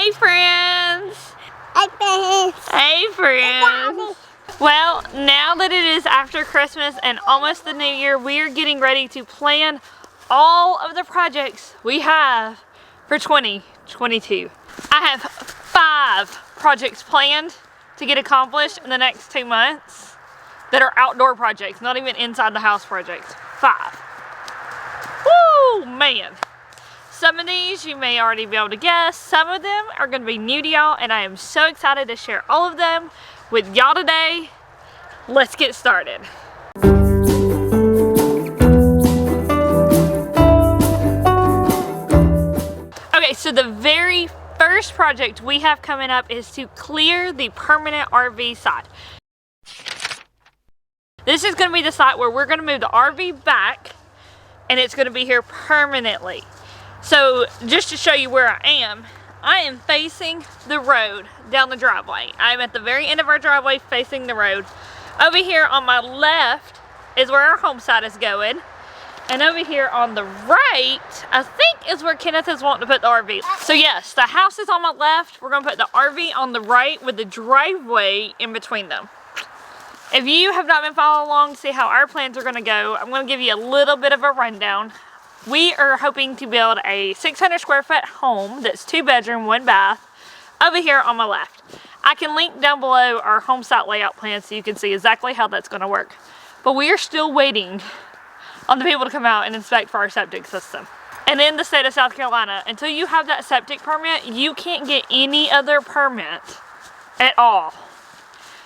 Hey friends! Hey friends! Hey friends! Well, now that it is after Christmas and almost the new year, we are getting ready to plan all of the projects we have for 2022. I have 5 projects planned to get accomplished in the next 2 months that are outdoor projects, not even inside the house projects. 5. Woo, man. Some of these you may already be able to guess. Some of them are going to be new to y'all, and I am so excited to share all of them with y'all today. Let's get started. Okay, so the very first project we have coming up is to clear the permanent RV site. This is going to be the site where we're going to move the RV back, and it's going to be here permanently. So just to show you where I am facing the road down the driveway. I'm at the very end of our driveway facing the road. Over here on my left is where our home site is going. And over here on the right, I think is where Kenneth is wanting to put the RV. So yes, the house is on my left. We're going to put the RV on the right with the driveway in between them. If you have not been following along to see how our plans are going to go, I'm going to give you a little bit of a rundown. We are hoping to build a 600 square foot home that's 2 bedroom, 1 bath over here on my left. I can link down below our home site layout plan so you can see exactly how that's going to work. But we are still waiting on the people to come out and inspect for our septic system. And in the state of South Carolina, until you have that septic permit, you can't get any other permit at all.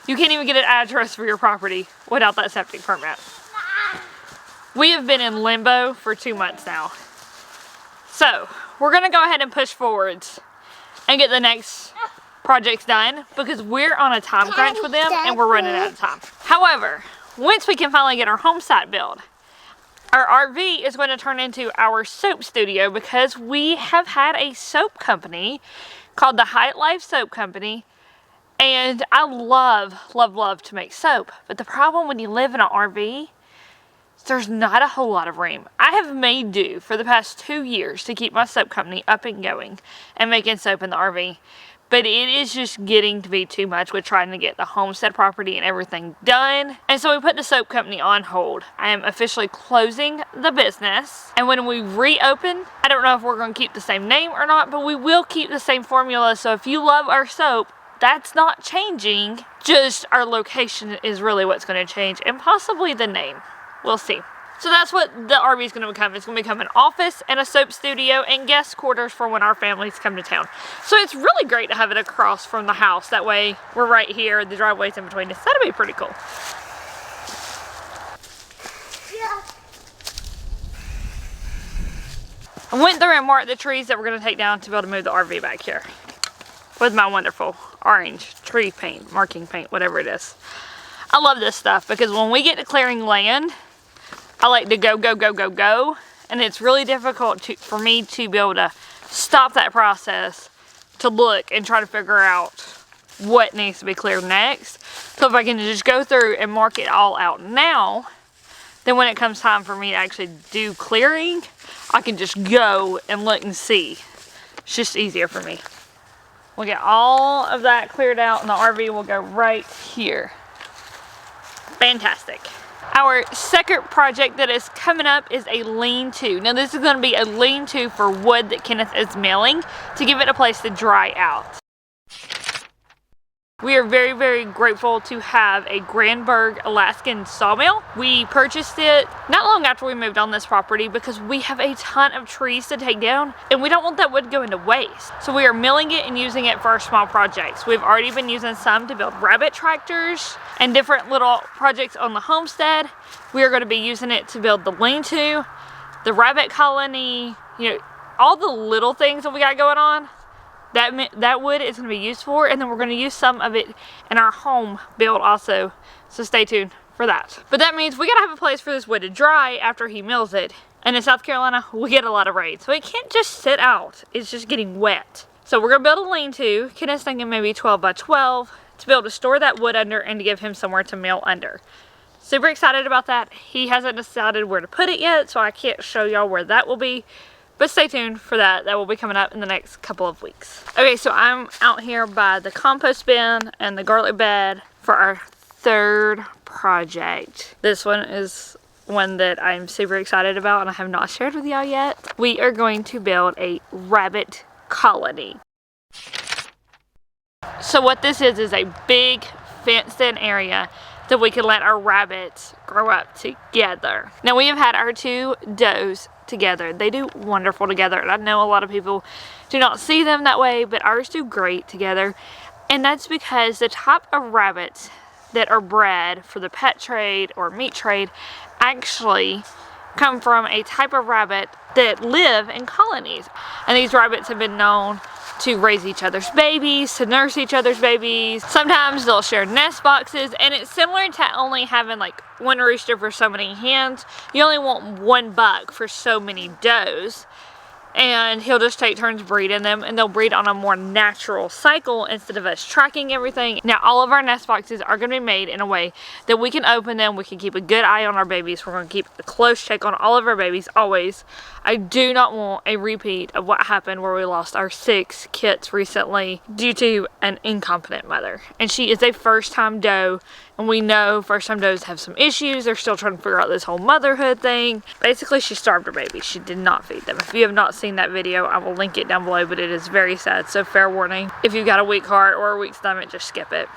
You can't even get an address for your property without that septic permit. We have been in limbo for 2 months now. So we're gonna go ahead and push forwards and get the next projects done because we're on a time crunch with them and we're running out of time. However, once we can finally get our home site built, our RV is going to turn into our soap studio because we have had a soap company called the Hight Soap Company, and I love to make soap. But the problem when you live in an RV, there's not a whole lot of room. I have made do for the past 2 years to keep my soap company up and going and making soap in the RV. But it is just getting to be too much with trying to get the homestead property and everything done. And so we put the soap company on hold. I am officially closing the business. And when we reopen, I don't know if we're going to keep the same name or not, but we will keep the same formula. So if you love our soap, that's not changing. Just our location is really what's going to change, and possibly the name. We'll see. So that's what the RV is going to become. It's going to become an office and a soap studio and guest quarters for when our families come to town. So it's really great to have it across from the house. That way we're right here, the driveway's in between us. That'll be pretty cool. Yeah. I went through and marked the trees that we're going to take down to be able to move the RV back here with my wonderful orange tree paint, marking paint, whatever it is. I love this stuff because when we get to clearing land, I like to go, and it's really difficult for me to be able to stop that process to look and try to figure out what needs to be cleared next. So if I can just go through and mark it all out now, then when it comes time for me to actually do clearing, I can just go and look and see. It's just easier for me. We'll get all of that cleared out and the RV will go right here. Fantastic. Our second project that is coming up is a lean-to. Now this is going to be a lean-to for wood that Kenneth is mailing to give it a place to dry out. We are very grateful to have a Granberg Alaskan sawmill. We purchased it not long after we moved on this property because we have a ton of trees to take down and we don't want that wood going to waste. So we are milling it and using it for our small projects. We've already been using some to build rabbit tractors and different little projects on the homestead. We are going to be using it to build the lean-to, the rabbit colony, you know, all the little things that we got going on. That wood is going to be used for, and then we're going to use some of it in our home build also. So stay tuned for that. But that means we got to have a place for this wood to dry after he mills it. And in South Carolina, we get a lot of rain. So it can't just sit out. It's just getting wet. So we're going to build a lean-to. Kenneth's thinking maybe 12 by 12 to be able to store that wood under and to give him somewhere to mill under. Super excited about that. He hasn't decided where to put it yet, so I can't show y'all where that will be. But stay tuned for that. That will be coming up in the next couple of weeks. Okay, so I'm out here by the compost bin and the garlic bed for our third project. This one is one that I'm super excited about and I have not shared with y'all yet. We are going to build a rabbit colony. So what this is a big fenced in area that we can let our rabbits grow up together. Now we have had our 2 does together. They do wonderful together, and I know a lot of people do not see them that way, but ours do great together. And that's because the type of rabbits that are bred for the pet trade or meat trade actually come from a type of rabbit that live in colonies. And these rabbits have been known to raise each other's babies, to nurse each other's babies. Sometimes they'll share nest boxes, and it's similar to only having like one rooster for so many hens. You only want one buck for so many does, and he'll just take turns breeding them, and they'll breed on a more natural cycle instead of us tracking everything. Now all of our nest boxes are going to be made in a way that we can open them, we can keep a good eye on our babies, we're going to keep a close check on all of our babies always. I do not want a repeat of what happened where we lost our 6 kits recently due to an incompetent mother. And she is a first-time doe, and we know first-time does have some issues. They're still trying to figure out this whole motherhood thing. Basically, she starved her baby. She did not feed them. If you have not seen that video, I will link it down below, but it is very sad, so fair warning. If you've got a weak heart or a weak stomach, just skip it.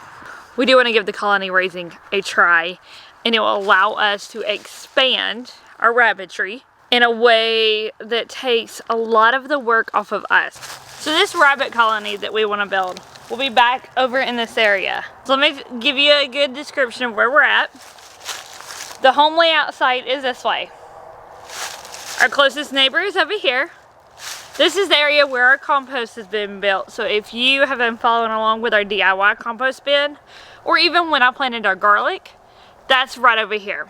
We do want to give the colony raising a try, and it will allow us to expand our rabbitry in a way that takes a lot of the work off of us. So this rabbit colony that we want to build will be back over in this area. So let me give you a good description of where we're at. The home layout site is this way. Our closest neighbor is over here. This is the area where our compost has been built. So if you have been following along with our DIY compost bin, or even when I planted our garlic, that's right over here.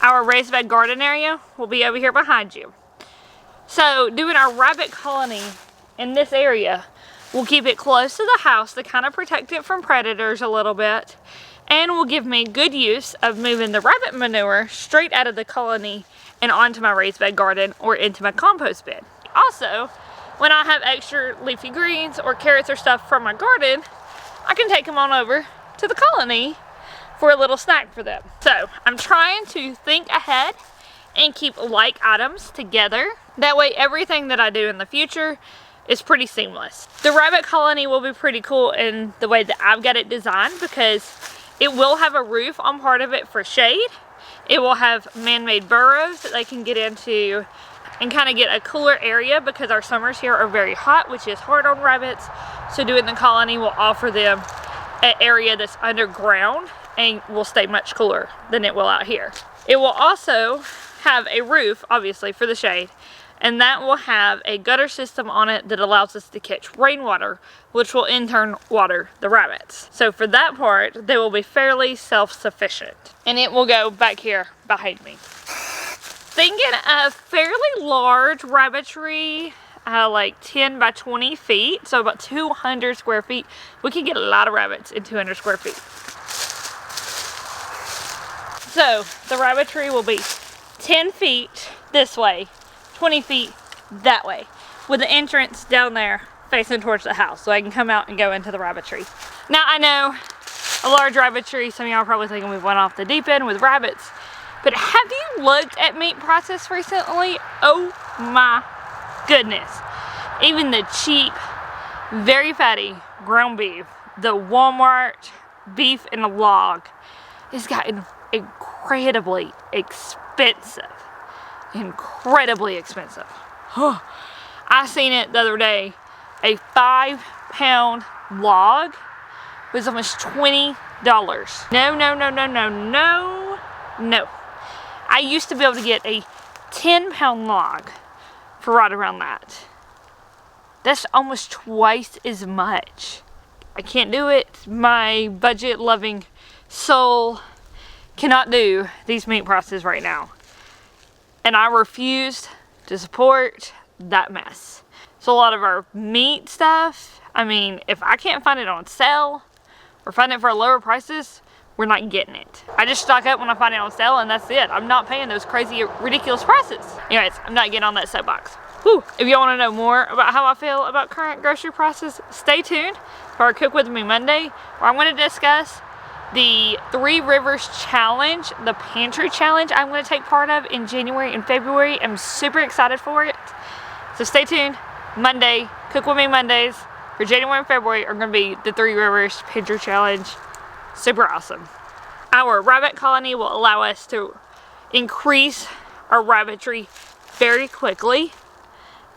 Our raised bed garden area will be over here behind you. So doing our rabbit colony in this area will keep it close to the house to kind of protect it from predators a little bit, and will give me good use of moving the rabbit manure straight out of the colony and onto my raised bed garden or into my compost bin. Also, when I have extra leafy greens or carrots or stuff from my garden, I can take them on over to the colony for a little snack for them. So I'm trying to think ahead and keep like items together. That way everything that I do in the future is pretty seamless. The rabbit colony will be pretty cool in the way that I've got it designed, because it will have a roof on part of it for shade. It will have man-made burrows that they can get into and kind of get a cooler area, because our summers here are very hot, which is hard on rabbits. So doing the colony will offer them an area that's underground and will stay much cooler than it will out here. It will also have a roof, obviously, for the shade, and that will have a gutter system on it that allows us to catch rainwater, which will in turn water the rabbits. So for that part, they will be fairly self-sufficient. And it will go back here behind me. Thinking a fairly large rabbitry, like 10 by 20 feet, so about 200 square feet. We can get a lot of rabbits in 200 square feet. So the rabbitry will be 10 feet this way, 20 feet that way, with the entrance down there facing towards the house, so I can come out and go into the rabbitry. Now I know a large rabbitry, some of y'all are probably thinking we've went off the deep end with rabbits, but have you looked at meat prices recently? Oh my goodness. Even the cheap, very fatty ground beef, the Walmart beef in a log, has gotten incredibly expensive. Incredibly expensive. I seen it the other day. A 5-pound log was almost $20. No, no, no, no, no, no, no. I used to be able to get a 10-pound log for right around that. That's almost twice as much. I can't do it. My budget-loving soul cannot do these meat prices right now. And I refuse to support that mess. So a lot of our meat stuff, I mean, if I can't find it on sale or find it for lower prices, we're not getting it. I just stock up when I find it on sale, and that's it. I'm not paying those crazy, ridiculous prices. Anyways, I'm not getting on that soapbox. Whew. If you want to know more about how I feel about current grocery prices, stay tuned for our Cook With Me Monday, where I'm going to discuss the 3 Rivers Challenge, the pantry challenge I'm going to take part of in January and February. I'm super excited for it. So stay tuned. Monday, Cook With Me Mondays for January and February are going to be the 3 Rivers Pantry Challenge. Super awesome. Our rabbit colony will allow us to increase our rabbitry very quickly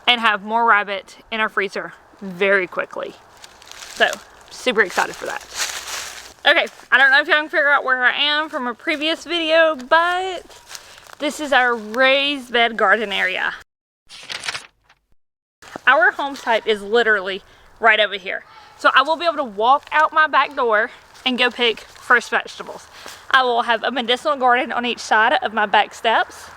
and have more rabbit in our freezer very quickly. So, super excited for that. Okay, I don't know if y'all can figure out where I am from a previous video, but this is our raised bed garden area. Our home site is literally right over here. So I will be able to walk out my back door and go pick fresh vegetables. I will have a medicinal garden on each side of my back steps,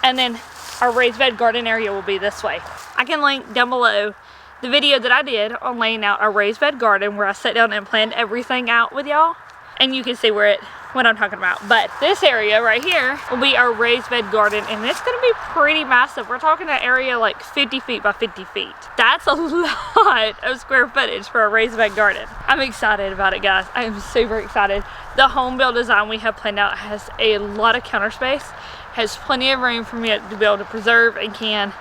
and then our raised bed garden area will be this way. I can link down below the video that I did on laying out our raised bed garden, where I sat down and planned everything out with y'all, and you can see what I'm talking about. But this area right here will be our raised bed garden, and it's going to be pretty massive. We're talking an area like 50 feet by 50 feet. That's a lot of square footage for a raised bed garden. I'm excited about it, guys. I am super excited. The home build design we have planned out has a lot of counter space, has plenty of room for me to be able to preserve and can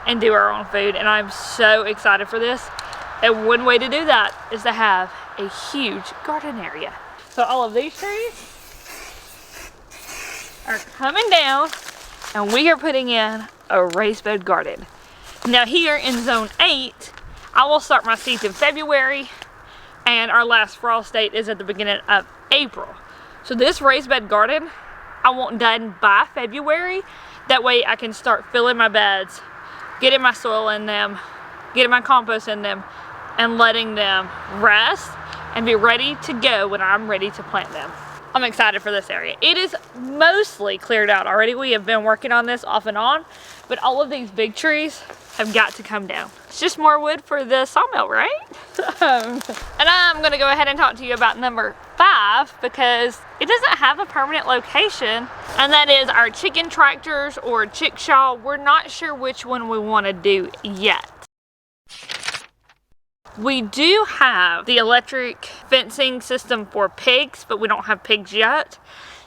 and do our own food, and I'm so excited for this. And one way to do that is to have a huge garden area. So all of these trees are coming down, and we are putting in a raised bed garden. Now here in zone 8, I will start my seeds in February, and our last frost date is at the beginning of April. So this raised bed garden, I want done by February. That way I can start filling my beds, getting my soil in them, getting my compost in them, and letting them rest and be ready to go when I'm ready to plant them. I'm excited for this area. It is mostly cleared out already. We have been working on this off and on, but all of these big trees have got to come down. It's just more wood for the sawmill, right? And I'm gonna go ahead and talk to you about number 5, because it doesn't have a permanent location, and that is our chicken tractors or chickshaw. We're not sure which one we want to do yet. We do have the electric fencing system for pigs, but we don't have pigs yet.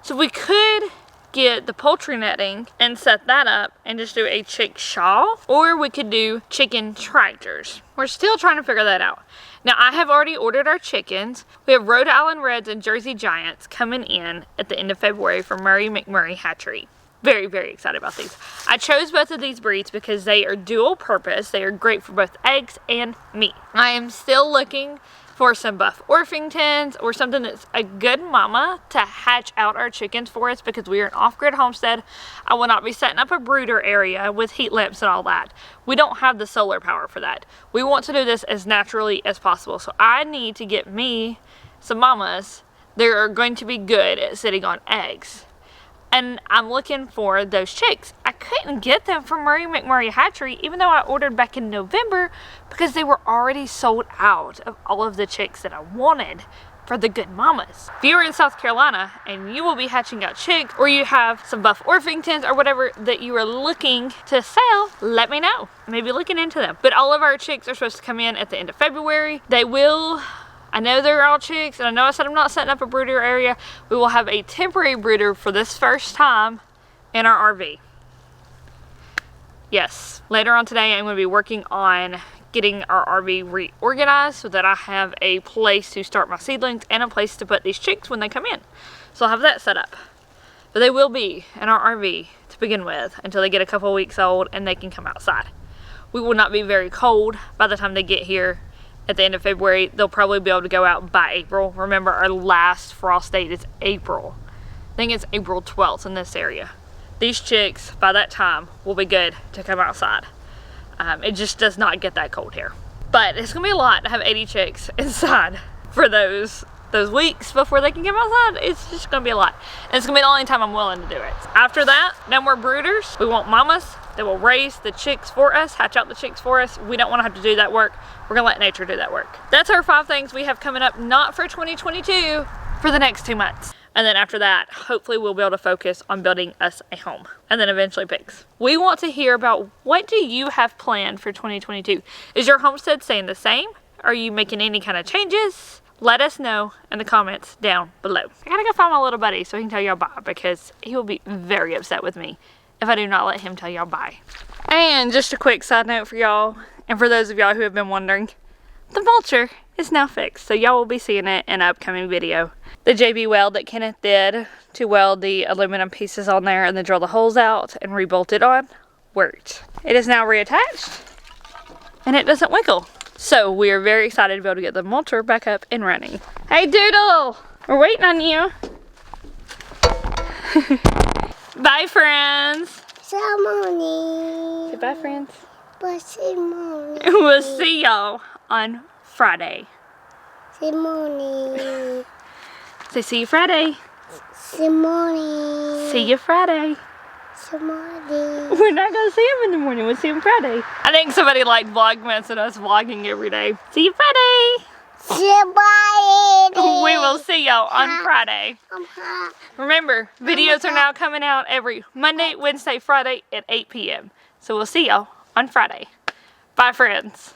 So we could get the poultry netting and set that up and just do a chickshaw, or we could do chicken tractors. We're still trying to figure that out. Now I have already ordered our chickens. We have Rhode Island Reds and Jersey Giants coming in at the end of February from Murray McMurray Hatchery. Very, very excited about these. I chose both of these breeds because they are dual purpose. They are great for both eggs and meat. I am still looking for some Buff Orpingtons or something that's a good mama to hatch out our chickens for us, because we are an off-grid homestead. I will not be setting up a brooder area with heat lamps and all that. We don't have the solar power for that. We want to do this as naturally as possible. So I need to get me some mamas that are going to be good at sitting on eggs. And I'm looking for those chicks. I couldn't get them from Murray McMurray Hatchery, even though I ordered back in November, because they were already sold out of all of the chicks that I wanted for the good mamas. If you're in South Carolina and you will be hatching out chicks, or you have some Buff Orpingtons or whatever that you are looking to sell, let me know. Maybe looking into them. But all of our chicks are supposed to come in at the end of February. They will... I know they're all chicks, and I know I said I'm not setting up a brooder area. We will have a temporary brooder for this first time in our RV. Yes, later on today I'm going to be working on getting our RV reorganized so that I have a place to start my seedlings and a place to put these chicks when they come in. So I'll have that set up. But they will be in our RV to begin with until they get a couple weeks old and they can come outside. We will not be very cold by the time they get here. At the end of February, they'll probably be able to go out by April. Remember, our last frost date is April. I think it's April 12th in this area. These chicks, by that time, will be good to come outside. It just does not get that cold here. But it's gonna be a lot to have 80 chicks inside for those weeks before they can come outside. It's just gonna be a lot. And it's gonna be the only time I'm willing to do it. After that, no more brooders. We want mamas that will raise the chicks for us, hatch out the chicks for us. We don't want to have to do that work. We're gonna let nature do that work. That's our 5 things we have coming up, not for 2022, for the next 2 months. And then after that, hopefully we'll be able to focus on building us a home. And then eventually pigs. We want to hear about, what do you have planned for 2022? Is your homestead staying the same? Are you making any kind of changes? Let us know in the comments down below. I gotta go find my little buddy so he can tell y'all bye, because he will be very upset with me if I do not let him tell y'all bye. And just a quick side note for y'all, and for those of y'all who have been wondering, the mulcher is now fixed, so y'all will be seeing it in an upcoming video. The JB weld that Kenneth did to weld the aluminum pieces on there and then drill the holes out and re-bolt it on worked. It is now reattached and it doesn't wiggle. So we are very excited to be able to get the mulcher back up and running. Hey Doodle, we're waiting on you. Bye friends. Ceremony. Say bye friends. Ceremony. We'll see y'all on Friday. Ceremony. Say see you Friday. Ceremony. See you Friday. Ceremony. We're not gonna see him in the morning, we'll see him Friday. I think somebody liked Vlogmas and us vlogging every day. See you Friday. Ceremony. We will see y'all on Friday. Remember, videos are now coming out every Monday, Wednesday, Friday at 8 p.m. So we'll see y'all on Friday. Bye friends.